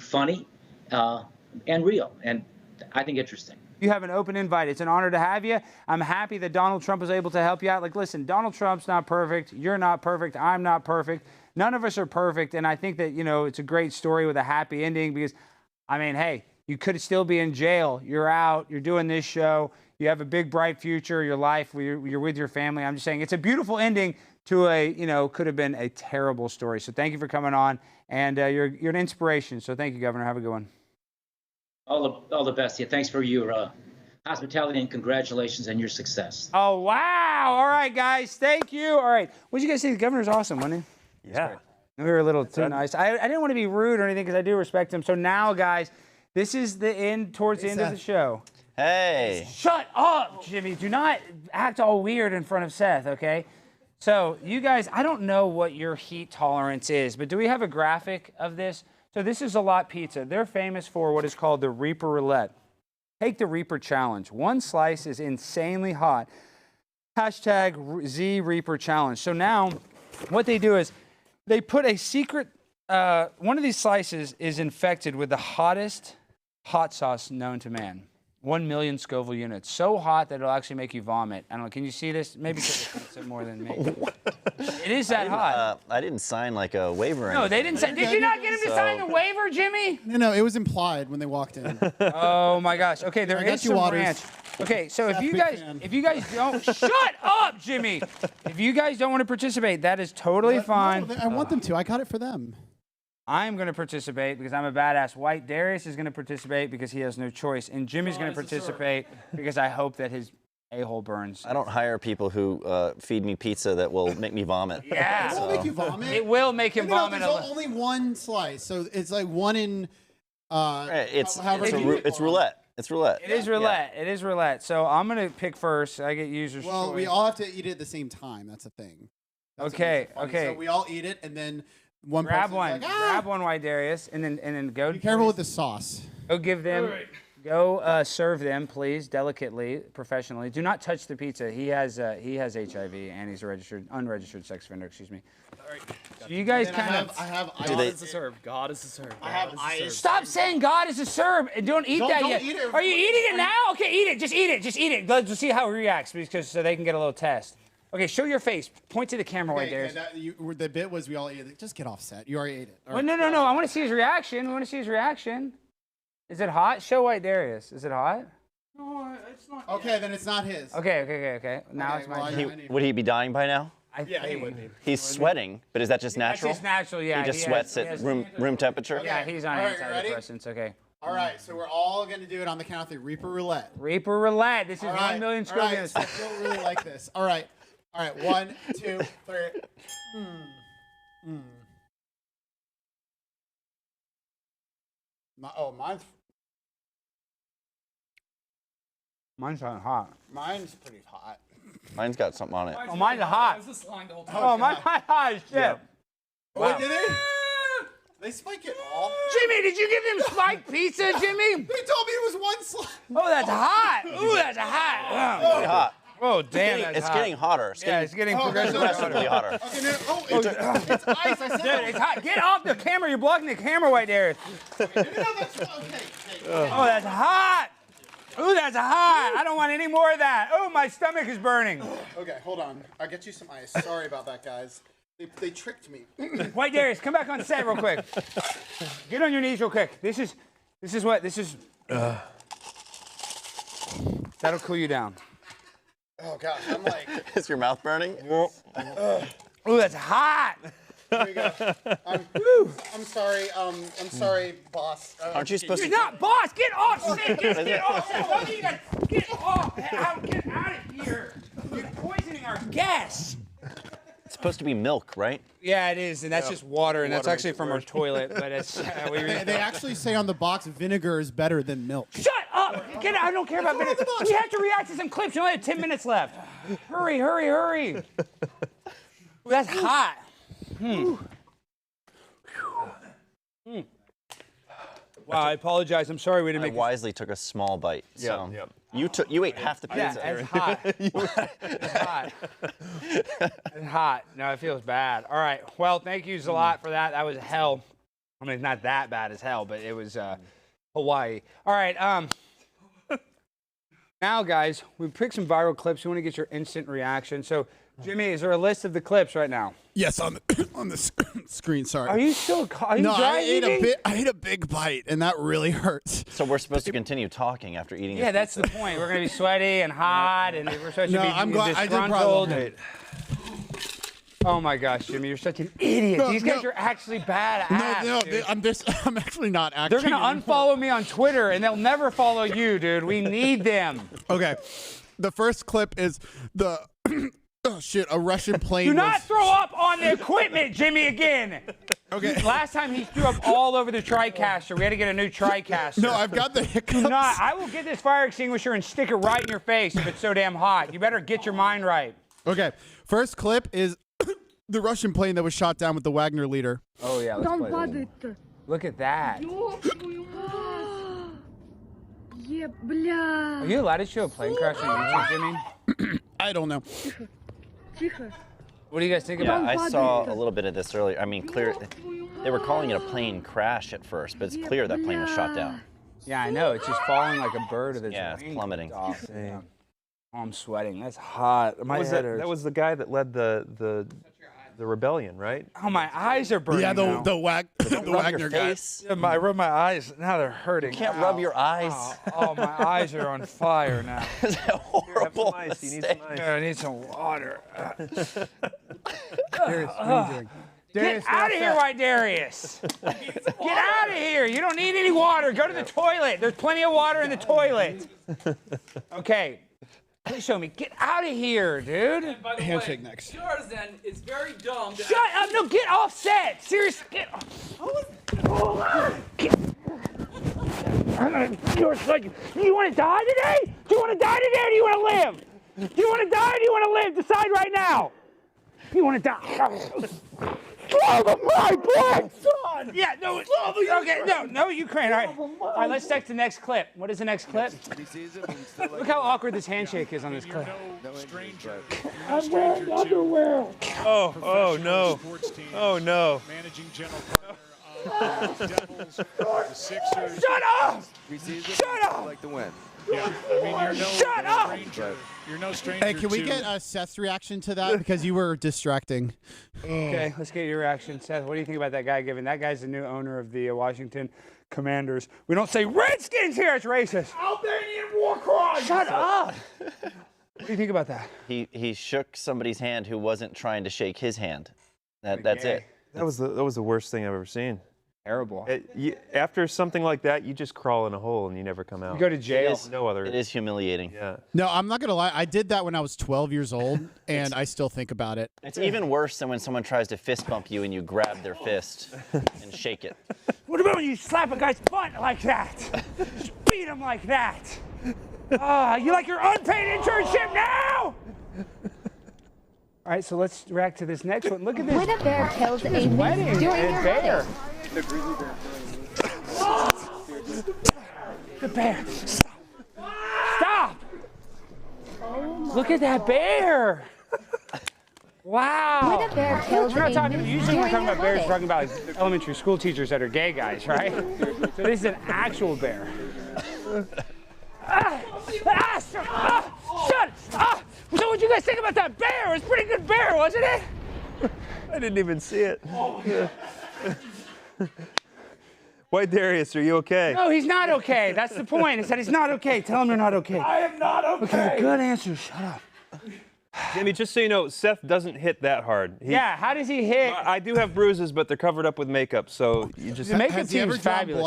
funny and real, and I think interesting. You have an open invite. It's an honor to have you. I'm happy that Donald Trump was able to help you out. Listen, Donald Trump's not perfect. You're not perfect. I'm not perfect. None of us are perfect. And I think that, it's a great story with a happy ending because, hey, you could still be in jail. You're out. You're doing this show. You have a big, bright future. Your life, you're with your family. I'm just saying it's a beautiful ending to could have been a terrible story. So thank you for coming on. And you're an inspiration. So thank you, Governor. Have a good one. All the best. Yeah, thanks for your hospitality and congratulations on your success. Oh, wow. All right, guys. Thank you. All right. What did you guys think? The Governor's awesome, wasn't he? Yeah. We were a little too nice. I didn't want to be rude or anything because I do respect him. So now, guys, this is the end, towards the end of the show. Hey. Shut up, Jimmy. Do not act all weird in front of Seth, okay? So you guys, I don't know what your heat tolerance is, but do we have a graphic of this? So this is Zalat Pizza. They're famous for what is called the Reaper Roulette. Take the Reaper Challenge. One slice is insanely hot. Hashtag Z Reaper Challenge. So now what they do is they put a secret, one of these slices is infected with the hottest hot sauce known to man. 1 million Scoville units. So hot that it'll actually make you vomit. I don't know. Can you see this? Maybe it's more than me. It is that hot. I didn't sign like a waiver. Or no, anything. they didn't sign. Did you not get him to sign the waiver, Jimmy? No, it was implied when they walked in. Oh my gosh. Okay, there is some ranch. Okay, so if you guys don't shut up, Jimmy. If you guys don't want to participate, that is totally fine. No, I want them to. I got it for them. I'm going to participate because I'm a badass white. Darius is going to participate because he has no choice. And Jimmy's going to participate because I hope that his a-hole burns. I don't hire people who feed me pizza that will make me vomit. Yeah. It won't make you vomit. It will make him vomit. There's only one slice, so it's like one in... It's roulette. It's roulette. It is roulette. Yeah. It is roulette. So I'm going to pick first. I get user's choice. Well, we all have to eat it at the same time. That's the thing. Okay. So we all eat it, and then... Grab one, White Darius, and then go. Be careful with the sauce. Go give them. Go serve them, please, delicately, professionally. Do not touch the pizza. He has HIV and he's a unregistered sex offender. Excuse me. All right. So you guys kind of. God is a serve. God is a serve. I have ice. Stop saying God is a serb and don't eat that yet. Eat it. Are you eating it now? Okay, eat it. Just eat it. Just eat it. Let's see how it reacts because so they can get a little test. Okay, show your face. Point to the camera right there. The bit was we all ate it. Just get off set. You already ate it. All Well, right. no. I want to see his reaction. We want to see his reaction. Is it hot? Show White Darius. Is it hot? No, it's not. Okay, then it's not his. Okay. Now it's my turn. Would he be dying by now? Yeah, he would be. He's sweating, but is that just natural? That's just natural, yeah. He just sweats at room temperature? Yeah, he's on All right, ready? antidepressants. Okay. All right, so we're all going to do it on the count of 3. Reaper Roulette. Reaper Roulette. This is All right. 1 million All right, Scoville's. I don't really like this. All right. 1, 2, 3. Mine's hot. mine's pretty hot. Mine's got something on it. Oh, mine's hot. I was just lying the whole time. Oh, mine's hot as shit. Yeah. Oh, did they? They spike it all. Jimmy, did you give them spiked pizza, Jimmy? They told me it was one slice. Oh, that's hot. Ooh, that's hot. It's hot. Oh, damn, that's It's hot. getting hotter. It's Yeah, it's getting progressively progressively hotter. Okay, no, it's ice. I said Dude, it's hot. Get off the camera. You're blocking the camera right there. okay. Oh, that's hot. Ooh, that's hot. I don't want any more of that. Oh, my stomach is burning. Okay, hold on. I'll get you some ice. Sorry about that, guys. They tricked me. White Darius, come back on set real quick. Get on your knees real quick. This is. That'll cool you down. Oh gosh, I'm like. Is your mouth burning? Ooh, that's hot. Here we go. I'm sorry. I'm sorry, boss. Aren't you supposed You're to? not boss. Get off set. Just get off set. Both of you guys, get off. Get out of here. You're poisoning our guests. It's supposed to be milk, right? Yeah, it is, and that's just water, and that's actually from our toilet. But it's They actually say on the box vinegar is better than milk. Shut up! Get out! I don't care about minutes. We have to react to some clips. You only have 10 minutes left. Hurry! Ooh, that's hot. Wow, I apologize. I'm sorry we didn't I make. wisely took a small bite. So you ate half the Yeah, pizza. it's hot. It's hot. It's hot. No, it feels bad. All right. Well, thank you, Zalat, for that. That was hell. I mean, it's not that bad as hell, but it was Hawaii. All right. Now, guys, we picked some viral clips. We want to get your instant reaction. So, Jimmy, is there a list of the clips right now? Yes, on the screen. Sorry. Are you still? Are you No, dry eating? I ate a big bite, and that really hurts. So we're supposed to continue talking after eating. Yeah, this that's the point. We're gonna be sweaty and hot, and we're supposed No, to be I'm glad I did disgruntled. probably. Oh my gosh, Jimmy, you're such an idiot. No, These guys no. are actually badass. No, dude. I'm actually not actually. They're gonna unfollow me on Twitter, and they'll never follow you, dude. We need them. Okay, the first clip is the. Oh shit! A Russian plane. Do not throw up on the equipment, Jimmy, again. Okay. Last time he threw up all over the TriCaster. We had to get a new TriCaster. No, I've got the hiccups. Do not. I will get this fire extinguisher and stick it right in your face if it's so damn hot. You better get your mind right. Okay, first clip is the Russian plane that was shot down with the Wagner leader. Oh yeah, let's play this. Look at that. Are you allowed to show a plane crash on YouTube, Jimmy? I don't know. What do you guys think Yeah, about it? I saw a little bit of this earlier. I mean, clear. They were calling it a plane crash at first, but it's clear that plane was shot down. Yeah, I know. It's just falling like a bird of its Yeah, it's wing plummeting. off. Yeah. Oh, I'm sweating. That's hot. My head hurts. That was the guy that led the rebellion, right? Oh, my eyes are burning. Yeah, now. the Rub Wagner your guy. face. Yeah, I rubbed my eyes. Now they're hurting. You can't Ow. rub your eyes. Oh, my eyes are on fire now. It's a horrible ice. You need mistake. some ice. Yeah, I need some water. Darius, what are you doing? Get out of here, White Darius. Get out of here. You don't need any water. Go to the toilet. There's plenty of water in the toilet. Okay. Please show me. Get out of here, dude. By the Handshake way, next. Yours then is very dumb. Shut up. No, get off set. Seriously, get off. Do you want to die today? Do you want to die today or do you want to live? Do you want to die or do you want to live? Decide right now. You want to die. Slow the mic, boy! Son! Yeah, no, okay, no, Ukraine. All right. All right, let's check the next clip. What is the next clip? Look how awkward this handshake is on this clip. I'm wearing underwear. Oh no. Oh no. Managing general partner of the Devils, the Sixers. Shut up! Shut up! Like to win. Yeah, I mean, you're no Shut up! stranger. You're no stranger. Hey, can we to- get Seth's reaction to that because you were distracting? Okay, let's get your reaction. Seth, what do you think about that guy given? That guy's the new owner of the Washington Commanders. We don't say Redskins here, it's racist. Albanian war crime! Shut up! What do you think about that? He shook somebody's hand who wasn't trying to shake his hand. That's it. That was the worst thing I've ever seen. Terrible. After something like that, you just crawl in a hole and you never come out. You go to jail. No other. It is humiliating. Yeah. No, I'm not gonna lie. I did that when I was 12 years old, and I still think about it. It's even worse than when someone tries to fist bump you and you grab their fist and shake it. What about when you slap a guy's butt like that? Just beat him like that. You like your unpaid internship now? All right, so let's react to this next one. Look at this. When a bear kills a wedding during your bear. wedding. The bear. Stop. Look at that bear. Wow. When a bear kills We're not a talking, moose usually when we're during talking about your bears, we're talking wedding. about like elementary school teachers that are gay guys, right? So this is an actual bear. Shut! So what'd you guys think about that bear? It was a pretty good bear, wasn't it? I didn't even see it. White Darius, are you okay? No, he's not okay. That's the point. Is that he's not okay. Tell him you're not okay. I am not okay. Okay, good answer. Shut up. Jimmy, just so you know, Seth doesn't hit that hard. Yeah, how does he hit? I do have bruises, but they're covered up with makeup, so you just. The makeup Has he ever team's drawn fabulous.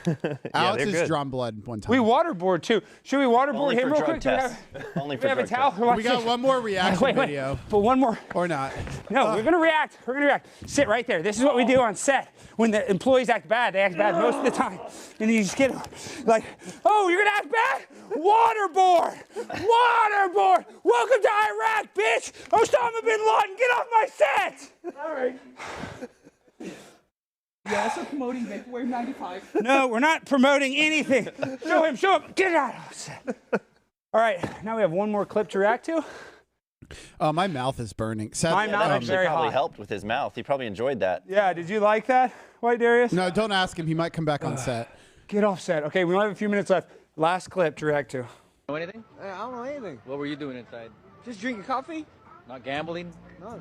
blood? they're Alex has good. drawn blood one time. We waterboard too. Should we waterboard Only him for real drug quick? Do we tests. have, Only do for we have a drug towel? tests. We got one more reaction wait, video, but one more. or not? No, we're gonna react. We're gonna react. Sit right there. This is what we do on set. When the employees act bad, they act bad most of the time. And you just get like, oh, you're gonna act bad? Waterboard! Waterboard! Welcome to Iraq, bitch! Osama bin Laden, get off my set! All right. You're also promoting Vaporwave 95. No, we're not promoting anything. Show him, get out of set. All right, now we have one more clip to react to. My mouth is burning. Seth, My mouth is Actually, very probably hot. helped with his mouth. He probably enjoyed that. Yeah, did you like that, White Darius? No, don't ask him. He might come back on set. Get off set. Okay, we only have a few minutes left. Last clip to react to. Know anything? I don't know anything. What were you doing inside? Just drinking coffee? Not gambling? No.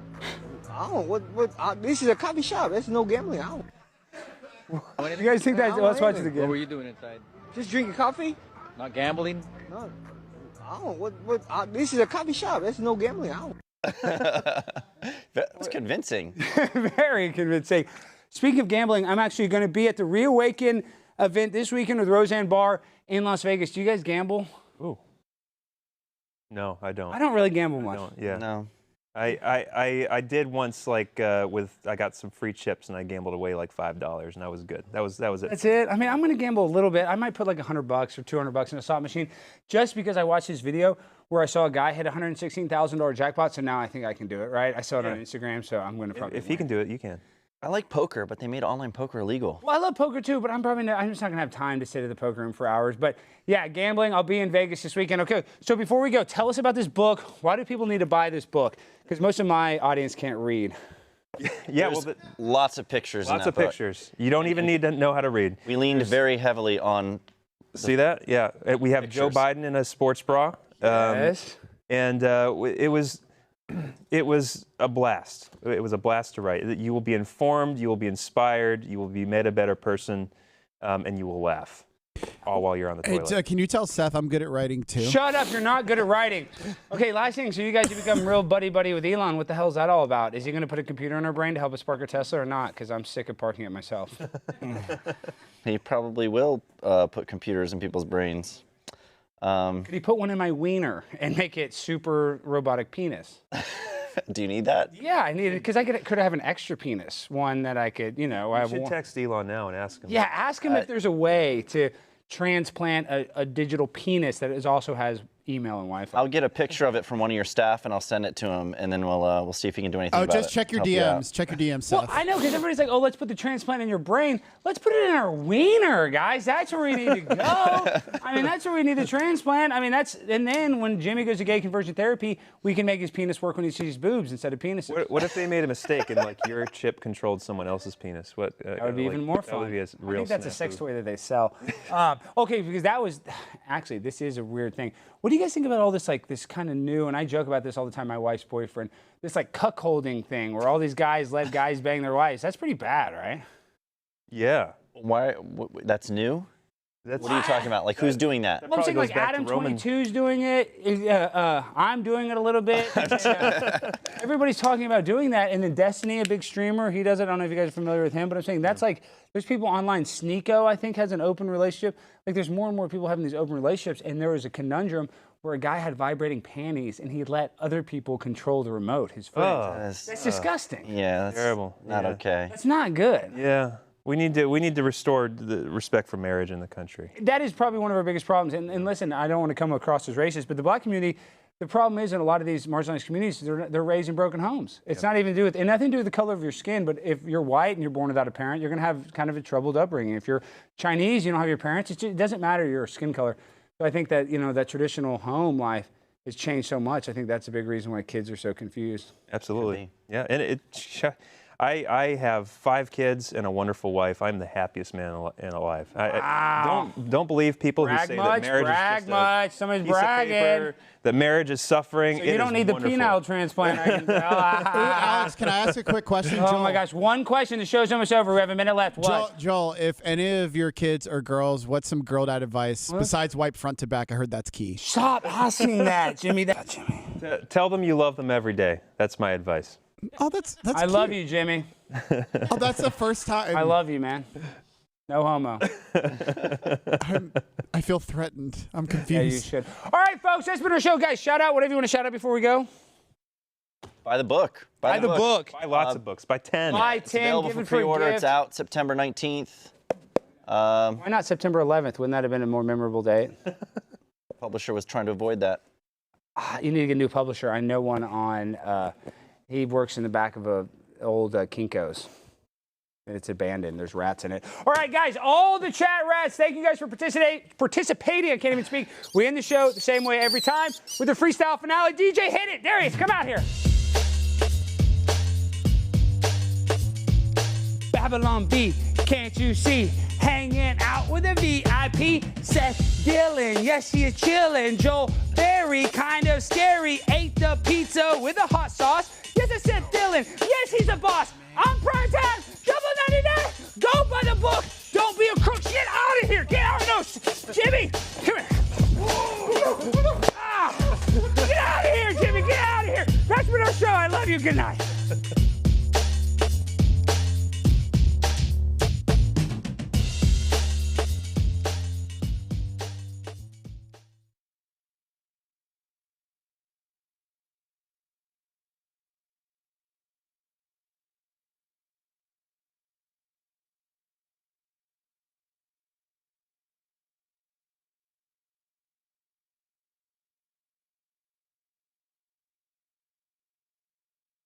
I don't. This is a coffee shop. There's no gambling. I don't. Know anything? You guys think that? I don't Let's watch it either. What were again. you doing inside? Just drinking coffee? Not gambling? No. I don't. This is a coffee shop. There's no gambling. I don't. That's convincing. Very convincing. Speaking of gambling, I'm actually going to be at the Reawaken event this weekend with Roseanne Barr in Las Vegas. Do you guys gamble? Ooh. No, I don't. I don't really gamble much. Don't. Yeah. No. I did once, like I got some free chips and I gambled away like $5 and that was good. That was it. That's it. I mean, I'm going to gamble a little bit. I might put like $100 or $200 in a slot machine just because I watched this video where I saw a guy hit a $116,000 jackpot. So now I think I can do it, right? I saw it on Instagram, so I'm going to probably. If he can do it, you can. I like poker, but they made online poker illegal. Well, I love poker too, but I'm just not gonna have time to sit at the poker room for hours. But yeah, gambling. I'll be in Vegas this weekend. Okay, so before we go, tell us about this book. Why do people need to buy this book? Because most of my audience can't read. Yeah, There's lots of pictures in lots that of book. pictures. You don't even need to know how to read. We leaned very heavily on. See that? Yeah. We have Joe Pictures. Biden in a sports bra. Yes. And it was a blast. It was a blast to write. You will be informed, you will be inspired, you will be made a better person, and you will laugh, all while you're on the Hey, toilet. can you tell Seth I'm good at writing too? Shut up, you're not good at writing. Okay, last thing, so you guys have become real buddy-buddy with Elon. What the hell is that all about? Is he gonna put a computer in our brain to help us park a Tesla or not? Because I'm sick of parking it myself. He probably will put computers in people's brains. Could he put one in my wiener and make it super robotic penis? Do you need that? Yeah, I need it, because could have an extra penis, one that I could, I You have should one. text Elon now and ask him. Yeah, ask him if there's a way to transplant a digital penis that also has email and Wi-Fi. I'll get a picture of it from one of your staff and I'll send it to him, and then we'll see if he can do anything about it. Just check your Help you out. DMs. Check your DMs, Well, Seth. I know, because everybody's like, oh, let's put the transplant in your brain. Let's put it in our wiener, guys. That's where we need to go. I mean, that's where we need the transplant. I mean, and then when Jimmy goes to gay conversion therapy, we can make his penis work when he sees boobs instead of penises. What if they made a mistake and like your chip controlled someone else's penis? That would be even more fun. That would be a real I think that's a snafu. sex toy that they sell. Okay, because that was actually, this is a weird thing. What do you guys think about all this, like this kind of new, and I joke about this all the time, my wife's boyfriend, this like cuckolding thing where all these guys let guys bang their wives? That's pretty bad, right? Yeah. Why? That's new? What are you talking about? Like, who's doing that? Well, I'm saying like Adam 22's doing it. I'm doing it a little bit. Everybody's talking about doing that. And then Destiny, a big streamer, he does it. I don't know if you guys are familiar with him, but I'm saying that's like, there's people online. Sneeko, I think, has an open relationship. Like, there's more and more people having these open relationships. And there was a conundrum where a guy had vibrating panties and he let other people control the remote, his friends. That's disgusting. Yeah, that's terrible. Not okay. That's not good. Yeah. We need to restore the respect for marriage in the country. That is probably one of our biggest problems. And listen, I don't want to come across as racist, but the black community, the problem is in a lot of these marginalized communities, they're raised in broken homes. It's not even and nothing to do with the color of your skin, but if you're white and you're born without a parent, you're going to have kind of a troubled upbringing. If you're Chinese, you don't have your parents, it doesn't matter your skin color. So I think that, that traditional home life has changed so much. I think that's a big reason why kids are so confused. Absolutely. Yeah, and I have 5 kids and a wonderful wife. I'm the happiest man alive. Wow. Don't believe people who say that marriage is just a Somebody's piece of bragging. paper, that marriage is suffering. So you don't need wonderful. the penile transplant, I can tell. Alex, can I ask a quick question? Oh my gosh, one question. The show's almost over. We have a minute left. What? Joel, if any of your kids are girls, what's some girl dad advice besides wipe front to back? I heard that's key. Stop asking that, Jimmy. Tell them you love them every day. That's my advice. Oh, that's I cute. love you, Jimmy. Oh, that's the first time. I love you, man. No homo. I feel threatened. I'm confused. Yeah, you should. All right, folks, that's been our show, guys. Shout out whatever you want to shout out before we go. Buy the book. Buy the book. Buy lots of books. Buy 10. Buy It's 10. available Give for it for a pre-order. gift. It's out September 19th. Why not September 11th? Wouldn't that have been a more memorable date? Publisher was trying to avoid that. You need to get a new publisher. I know one on. He works in the back of a old Kinko's. And it's abandoned. There's rats in it. All right, guys, all the chat rats, thank you guys for participating. I can't even speak. We end the show the same way every time with a freestyle finale. DJ, hit it. There he is. Come out here. Babylon B, can't you see? Hanging out with a VIP, Seth Dillon. Yes, he is chillin'. Joel Berry, kind of scary. Ate the pizza with a hot sauce. Yes, it's Seth Dillon. Yes, he's a boss. I'm prime time. Double 99. Go by the book. Don't be a crook. Get out of here. Get out of here. Jimmy, come here. Get out of here, Jimmy. Get out of here. That's been our show. I love you. Good night.